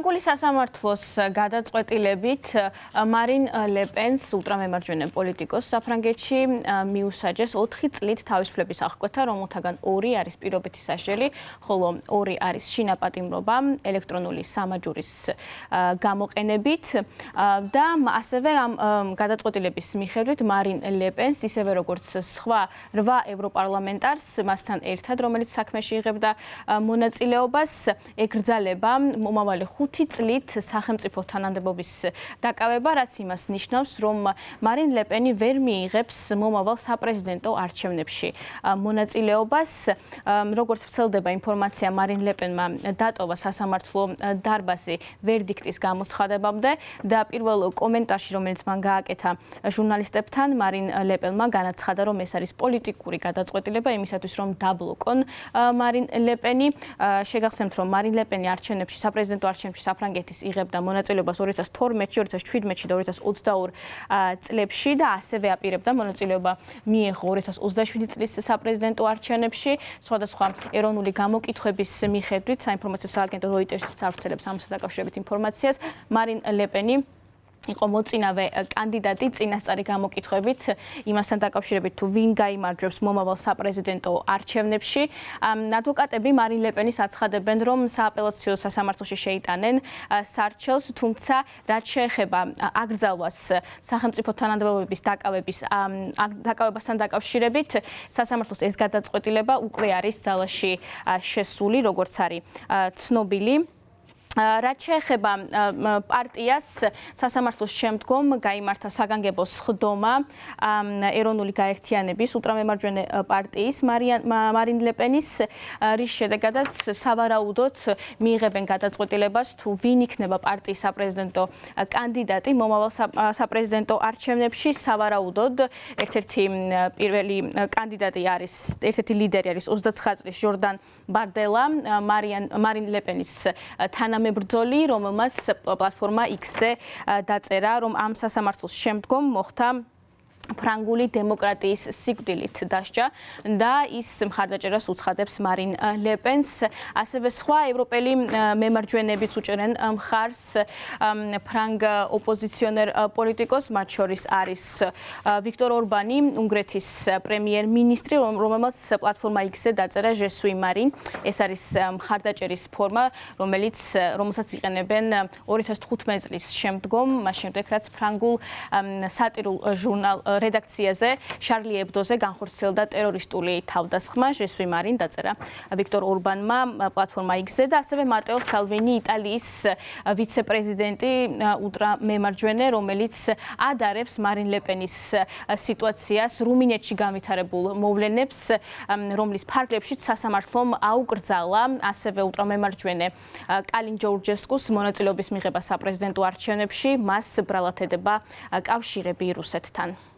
ფრანგული სასამართლოს გადაწყვეტილებით მარინ ლე-პენს ულტრამემარჯვენე პოლიტიკოს საფრანგეთში მიუსაჯეს 4 წლით თავისუფლების აღკვეთა, რომელთაგან 2 არის პირობითი სასჯელი, ხოლო 2 არის შინაპატიმრობა ელექტრონული სამაჯურის გამოყენებით და ასევე ამ გადაწყვეტილების მიხედვით მარინ ლე-პენს ისევე როგორც სხვა 8 ევროპარლამენტარს მასთან ერთად, რომელიც საქმეში იღებდა მონაწილეობას, ეკრძალება მომავალი 5 წლით სახელმწიფო თანამდებობის დაკავება, რაც იმას ნიშნავს, რომ მარინ ლე-პენი ვერ მიიღებს მომავალ საპრეზიდენტო არჩევნებში მონაწილეობას. Როგორც ვრცელდება ინფორმაცია, მარინ ლე-პენმა დატოვა სასამართლო დარბაზი ვერდიქტის გამოცხადებამდე და პირველ კომენტარში, რომელიც მან გააკეთა ჟურნალისტებთან, მარინ ლე-პენმა განაცხადა, რომ ეს არის პოლიტიკური გადაწყვეტილება იმისათვის, რომ დაბლოკონ მარინ ლე-პენი. შეგახსენებთ, რომ მარინ ლე-პენი არჩევნებში საპრეზიდენტო არჩევნებში საფრანგეთის იღებდა მონაწილეობას 2012-ში, 2017-ში და 2022 წლებში და ასევე აპირებდა მონაწილეობა მიეღო 2027 წლის საპრეზიდენტო არჩევნებში. სხვადასხვა ეროვნული გამოკითხვების მიხედვით საინფორმაციო სააგენტო Reuters-იც ავრცელებს ამასთან დაკავშირებით ინფორმაციას. მარინ ლე-პენი იყო მოწინავე კანდიდატი წინასწარი გამოკითხვებით იმასთან დაკავშირებით თუ ვინ გაიმარჯვებს მომავალ საპრეზიდენტო არჩევნებში. ადვოკატები მარინ ლე-პენის აცხადებენ, რომ სააპელაციო სასამართლოში შეიტანენ სარჩელს, თუმცა რაც შეეხება აკრძალვას სახელმწიფო თანამდებობების დაკავებასთან დაკავშირებით, სასამართლოს ეს გადაწყვეტილება უკვე არის ძალაში შესული, როგორც არის ცნობილი. რაც შეეხება პარტიას, სასამართლოს შემდგომ გაიმართა საგანგებო სხდომა ეროვნული გაერთიანების ულტრამემარჯვენე პარტიის მარინ ლე-პენის, რის შედეგადაც სავარაუდოდ მიიღებენ გადაწყვეტილებას თუ ვინ იქნება პარტიის საპრეზიდენტო კანდიდატი მომავალ საპრეზიდენტო არჩევნებში. სავარაუდოდ ერთ-ერთი პირველი კანდიდატი არის, ერთ-ერთი ლიდერი არის 29 წლის ჟორდან ბარდელა, მარინ ლე-პენის თანამებრძოლი, რომელმაც პლატფორმა X-ზე დაწერა, რომ ამ სასამართლოს შემდგომ მოხდა ფრანგული დემოკრატიის სიკვდილით დასჯა და ის მხარდაჭერას უცხადებს მარინ ლე-პენს. ასევე სხვა ევროპელი მემარჯვენეებიც უჭერენ მხარს ფრანგ ოპოზიციონერ პოლიტიკოს, მათ შორის არის ვიქტორ ორბანი, უნგრეთის პრემიერ-მინისტრი, რომელმაც პლატფორმა X-ზე დაწერა Je suis Marine. ეს არის მხარდაჭერის ფორმა, რომელსაც იყენებენ 2015 წლის შემდგომ, მას შემდეგ რაც ფრანგულ სატირულ ჟურნალ რედაქციაზე შარლი ებდოზე განხორციელდა ტერორისტული თავდასხმა. Je suis Marine დაწერა ვიქტორ ორბანმა პლატფორმა X-ზე და ასევე მატეო სალვინი, იტალიის ვიცე-პრეზიდენტი ულტრამემარჯვენე, რომელიც ადარებს მარინ ლე-პენის სიტუაციას რუმინეთში განვითარებულ მოვლენებს, რომლის ფარგლებშიც სასამართლომ აუკრძალა ასევე ულტრამემარჯვენე კალინ ჯორჯესკუს მონაწილეობის მიღება საპრეზიდენტო არჩევნებში, მას ბრალად ედება კავშირები რუსეთთან.